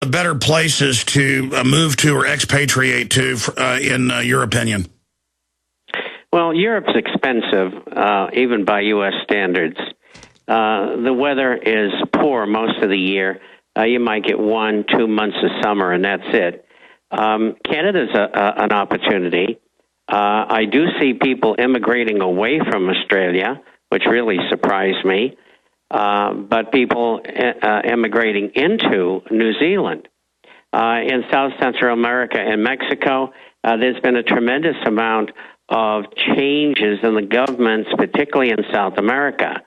the better places to move to or expatriate to, in your opinion? Well, Europe's expensive, even by U.S. standards. The weather is poor most of the year. You might get 1-2 months of summer, and that's it. Canada's an opportunity. I do see people immigrating away from Australia, which really surprised me, but people immigrating into New Zealand. In South Central America and Mexico, there's been a tremendous amount of changes in the governments, particularly in South America.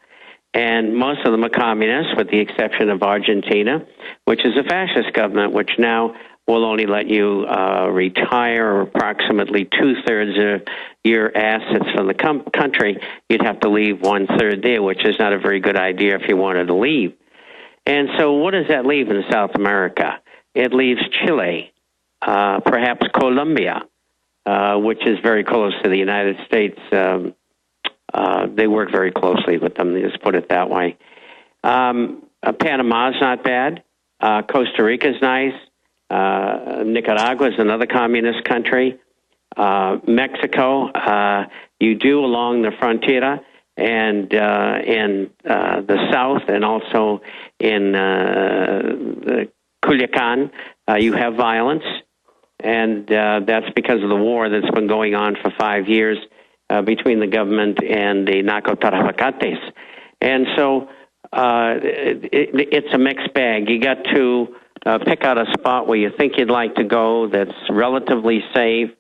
And most of them are communists, with the exception of Argentina, which is a fascist government, which now will only let you retire approximately 2/3 of your assets from the country. You'd have to leave 1/3 there, which is not a very good idea if you wanted to leave. And so what does that leave in South America? It leaves Chile, perhaps Colombia, which is very close to the United States. They work very closely with them, let's put it that way. Panama's not bad. Costa Rica's nice. Nicaragua is another communist country. Mexico, you do along the frontera and in the south, and also in Culiacan, you have violence, and that's because of the war that's been going on for 5 years between the government and the narcotraficantes. And so it's a mixed bag. You got to pick out a spot where you think you'd like to go that's relatively safe.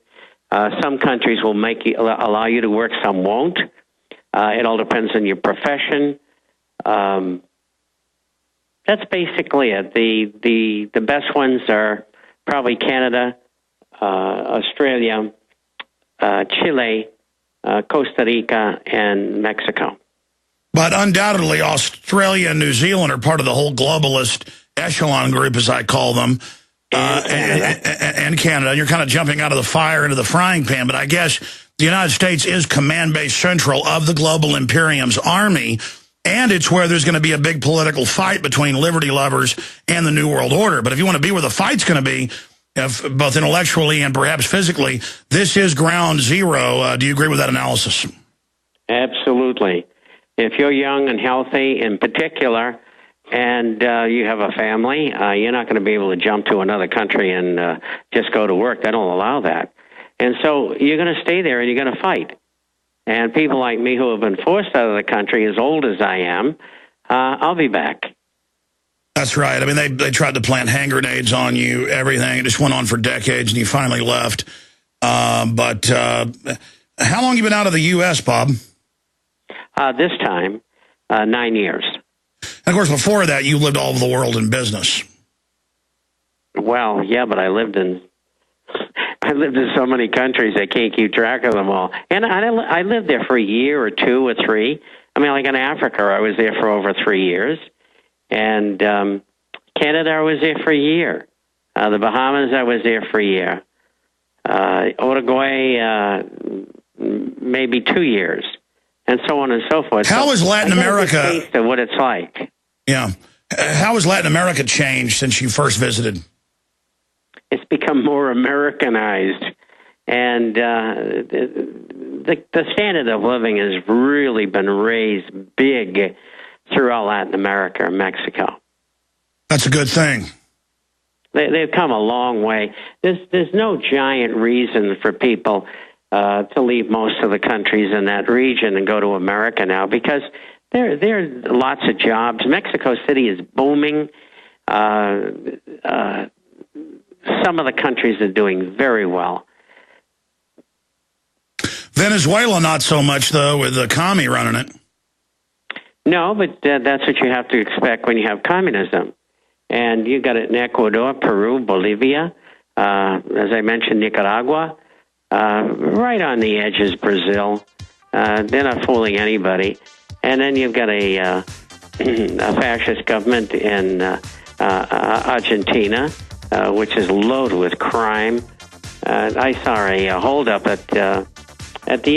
Some countries will allow you to work, some won't. It all depends on your profession. That's basically it. The best ones are probably Canada, Australia, Chile, Costa Rica, and Mexico. But undoubtedly, Australia and New Zealand are part of the whole globalist echelon group, as I call them, and Canada. You're kind of jumping out of the fire into the frying pan, but I guess the United States is command-based central of the global imperium's army, and it's where there's going to be a big political fight between liberty lovers and the New World Order. But if you want to be where the fight's going to be, both intellectually and perhaps physically, this is ground zero. Do you agree with that analysis? Absolutely. If you're young and healthy in particular, and you have a family, you're not going to be able to jump to another country and just go to work. They don't allow that. And so you're going to stay there and you're going to fight. And people like me who have been forced out of the country, as old as I am, I'll be back. That's right. I mean, they tried to plant hand grenades on you, everything. It just went on for decades, and you finally left. But how long have you been out of the U.S., Bob? This time, 9 years. And of course, before that, you lived all over the world in business. Well, yeah, but I lived in so many countries, I can't keep track of them all. And I lived there for a year or 2 or 3. I mean, like in Africa, I was there for over 3 years. And Canada, I was there for a year. The Bahamas, I was there for a year. Uruguay, maybe 2 years. And so on and so forth. How has Latin America... a taste of what it's like. Yeah. How has Latin America changed since you first visited? It's become more Americanized. And the standard of living has really been raised big throughout Latin America and Mexico. That's a good thing. They've come a long way. There's no giant reason for people to leave most of the countries in that region and go to America now, because there are lots of jobs. Mexico City is booming. Some of the countries are doing very well. Venezuela, not so much, though, with the commie running it. No, but that's what you have to expect when you have communism. And you got it in Ecuador, Peru, Bolivia, as I mentioned, Nicaragua. Right on the edge is Brazil. They're not fooling anybody. And then you've got a fascist government in Argentina, which is loaded with crime. I saw a holdup at the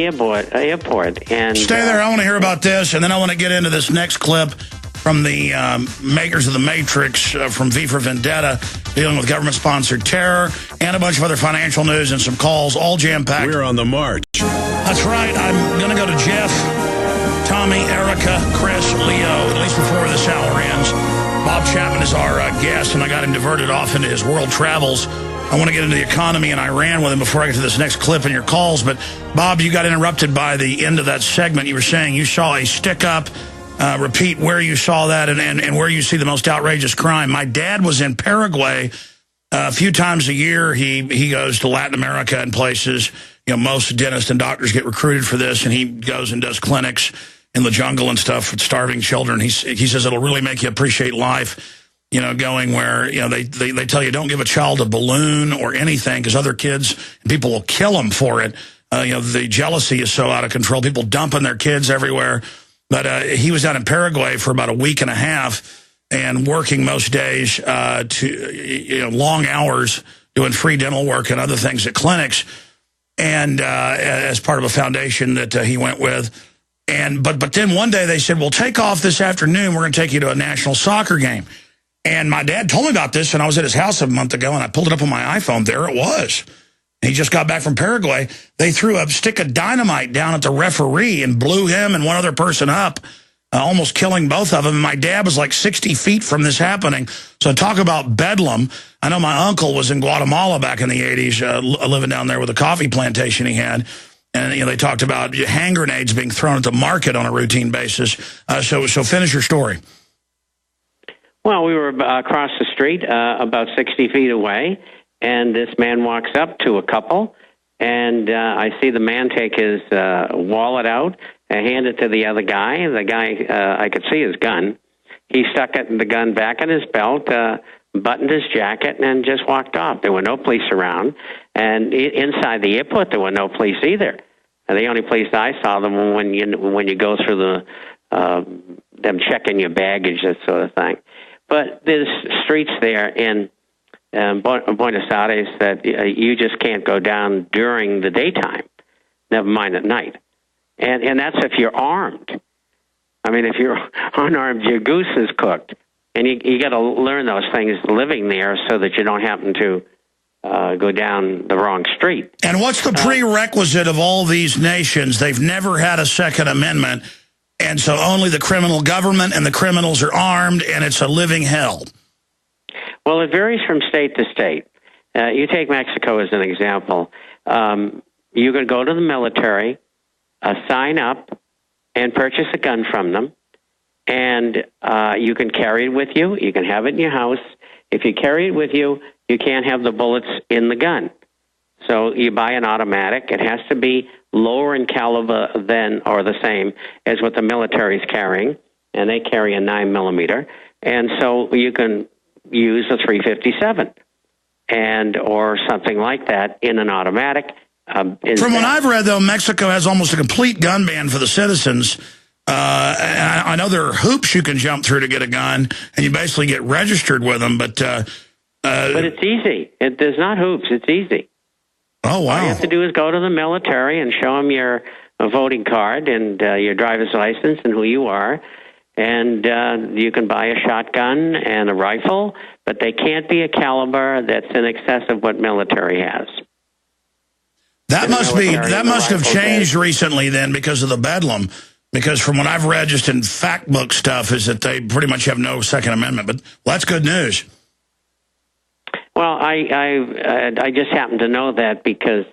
airport. And stay there. I want to hear about this, and then I want to get into this next clip from the makers of The Matrix, from V for Vendetta, dealing with government-sponsored terror, and a bunch of other financial news and some calls, all jam-packed. We're on the march. That's right. I'm going to go to Jeff, Tommy, Erica, Chris, Leo, at least before this hour ends. Bob Chapman is our guest, and I got him diverted off into his world travels. I want to get into the economy and Iran with him before I get to this next clip in your calls. But, Bob, you got interrupted by the end of that segment. You were saying you saw a stick-up. Repeat where you saw that and where you see the most outrageous crime. My dad was in Paraguay a few times a year. He goes to Latin America and places. You know, most dentists and doctors get recruited for this, and he goes and does clinics in the jungle and stuff with starving children. He says it'll really make you appreciate life. You know, going where, you know, they tell you don't give a child a balloon or anything because other kids and people will kill them for it. You know, the jealousy is so out of control. People dumping their kids everywhere. But he was down in Paraguay for about a week and a half and working most days to long hours doing free dental work and other things at clinics, and as part of a foundation that he went with. But then one day they said, "Well, take off this afternoon. We're going to take you to a national soccer game." And my dad told me about this, and I was at his house a month ago, and I pulled it up on my iPhone. There it was. He just got back from Paraguay. They threw a stick of dynamite down at the referee and blew him and one other person up, almost killing both of them. And my dad was like 60 feet from this happening. So talk about bedlam. I know my uncle was in Guatemala back in the 80s, living down there with a coffee plantation he had. And they talked about hand grenades being thrown at the market on a routine basis. So finish your story. Well, we were across the street, about 60 feet away, and this man walks up to a couple, and I see the man take his wallet out and hand it to the other guy. And the guy, I could see his gun. He stuck the gun back in his belt, buttoned his jacket, and just walked off. There were no police around. And inside the airport, there were no police either. And the only place I saw them when you go through them checking your baggage, that sort of thing. But there's streets there in Buenos Aires that you just can't go down during the daytime, never mind at night. And that's if you're armed. I mean, if you're unarmed, your goose is cooked. And you got to learn those things living there so that you don't happen to go down the wrong street. And what's the prerequisite of all these nations? They've never had a Second Amendment. And so only the criminal government and the criminals are armed, and it's a living hell. Well, it varies from state to state. You take Mexico as an example. You can go to the military, sign up, and purchase a gun from them, and you can carry it with you. You can have it in your house. If you carry it with you, you can't have the bullets in the gun. So you buy an automatic. It has to be lower in caliber than or the same as what the military is carrying, and they carry a 9mm. And so you can use a .357 or something like that in an automatic. From what I've read, though, Mexico has almost a complete gun ban for the citizens. And I know there are hoops you can jump through to get a gun, and you basically get registered with them. But it's easy. There's not hoops. It's easy. Oh, wow. All you have to do is go to the military and show them your voting card and your driver's license and who you are. And you can buy a shotgun and a rifle, but they can't be a caliber that's in excess of what military has. That must have changed recently then because of the bedlam. Because from what I've read just in fact book stuff is that they pretty much have no Second Amendment. But that's good news. Well, I just happen to know that because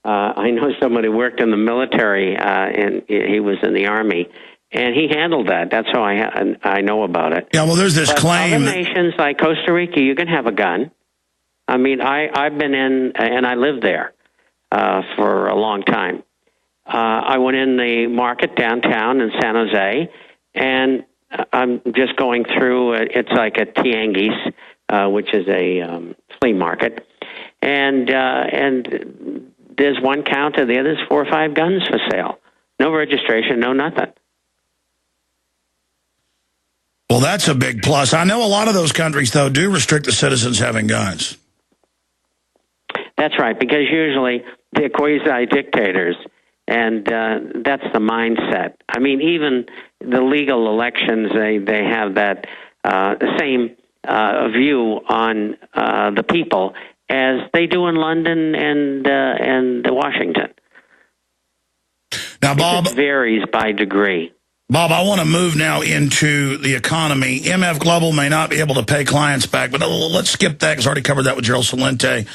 I know somebody who worked in the military and he was in the Army, and he handled that. That's how I know about it. Yeah, well, there's this claim. Other nations like Costa Rica, you can have a gun. I mean, I've been in, and I lived there for a long time. I went in the market downtown in San Jose, and I'm just going through, it's like a tianguis, which is a flea market. And there's one counter there, there's 4 or 5 guns for sale. No registration, no nothing. Well, that's a big plus. I know a lot of those countries, though, do restrict the citizens having guns. That's right, because usually they're quasi-dictators. And that's the mindset. I mean, even the legal elections, they have that same view on the people as they do in London and Washington. Now, Bob, it varies by degree. Bob, I want to move now into the economy. MF Global may not be able to pay clients back, but let's skip that because I already covered that with Gerald Celente.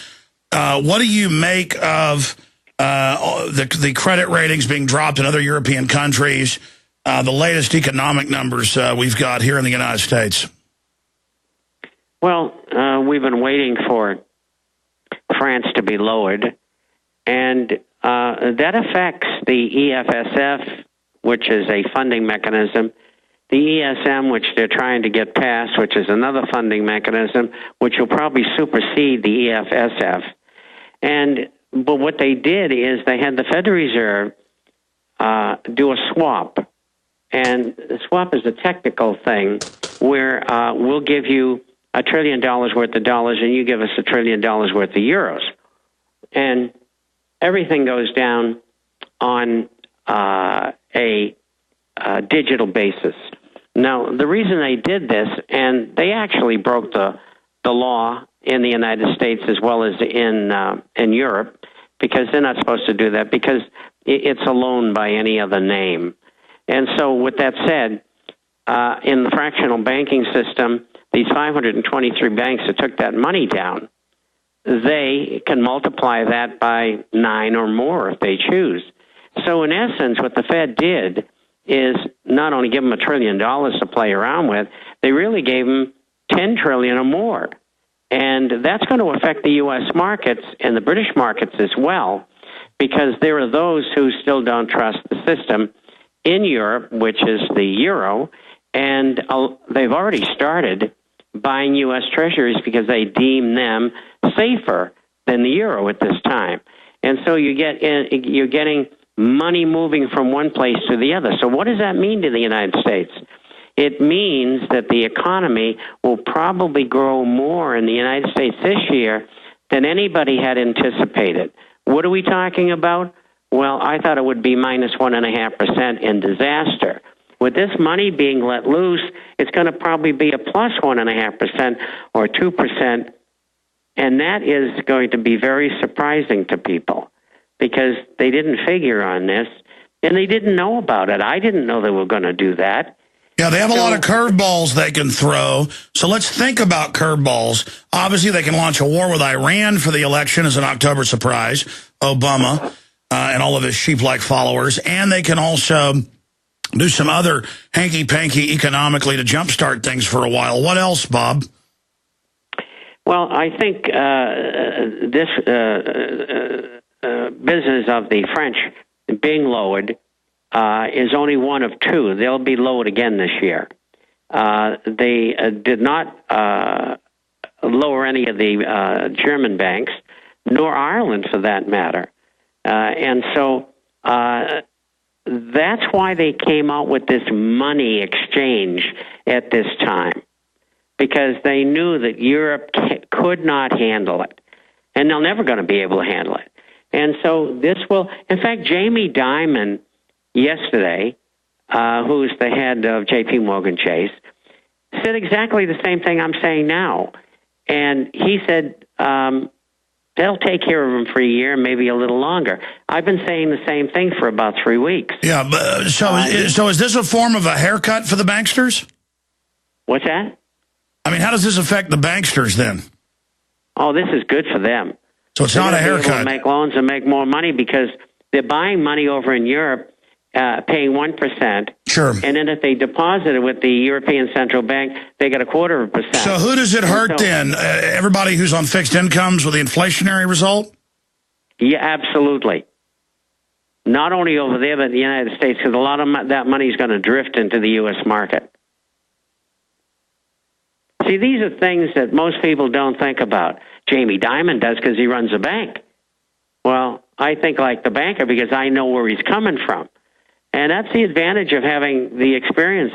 What do you make of the credit ratings being dropped in other European countries, the latest economic numbers we've got here in the United States? Well, we've been waiting for France to be lowered, and that affects the EFSF, which is a funding mechanism, the ESM, which they're trying to get passed, which is another funding mechanism, which will probably supersede the EFSF. But what they did is they had the Federal Reserve do a swap. And the swap is a technical thing where we'll give you $1 trillion worth of dollars and you give us $1 trillion worth of euros. And everything goes down on a digital basis. Now, the reason they did this, and they actually broke the law in the United States as well as in Europe, because they're not supposed to do that, because it's a loan by any other name. And so with that said, in the fractional banking system, these 523 banks that took that money down, they can multiply that by 9 or more if they choose. So in essence, what the Fed did is not only give them $1 trillion to play around with, they really gave them $10 trillion or more. And that's going to affect the U.S. markets and the British markets as well, because there are those who still don't trust the system in Europe, which is the euro, and they've already started buying U.S. treasuries because they deem them safer than the euro at this time. And so you're getting money moving from one place to the other. So what does that mean to the United States? It means that the economy will probably grow more in the United States this year than anybody had anticipated. What are we talking about? Well, I thought it would be minus 1.5% in disaster. With this money being let loose, it's going to probably be a plus 1.5% or 2%, and that is going to be very surprising to people because they didn't figure on this, and they didn't know about it. I didn't know they were going to do that. Yeah, they have a lot of curveballs they can throw. So let's think about curveballs. Obviously, they can launch a war with Iran for the election as an October surprise, Obama and all of his sheep-like followers. And they can also do some other hanky-panky economically to jumpstart things for a while. What else, Bob? Well, I think this business of the French being lowered is only one of two. They'll be lowered again this year. They did not lower any of the German banks, nor Ireland for that matter. And so that's why they came out with this money exchange at this time, because they knew that Europe could not handle it, and they're never going to be able to handle it. And so this will, in fact, Jamie Dimon yesterday, who's the head of J.P. Morgan Chase, said exactly the same thing I'm saying now. And he said they'll take care of them for a year, maybe a little longer. I've been saying the same thing for about 3 weeks. Yeah, but so is this a form of a haircut for the banksters? What's that? I mean, how does this affect the banksters then? Oh, this is good for them. So it's not a haircut. They're able to make loans and make more money because they're buying money over in Europe, paying 1%. Sure. And then if they deposit it with the European Central Bank, they get 0.25%. So who does it hurt then? Everybody who's on fixed incomes with the inflationary result? Yeah, absolutely. Not only over there, but in the United States, because a lot of that money is going to drift into the U.S. market. See, these are things that most people don't think about. Jamie Dimon does because he runs a bank. Well, I think like the banker because I know where he's coming from. And that's the advantage of having the experience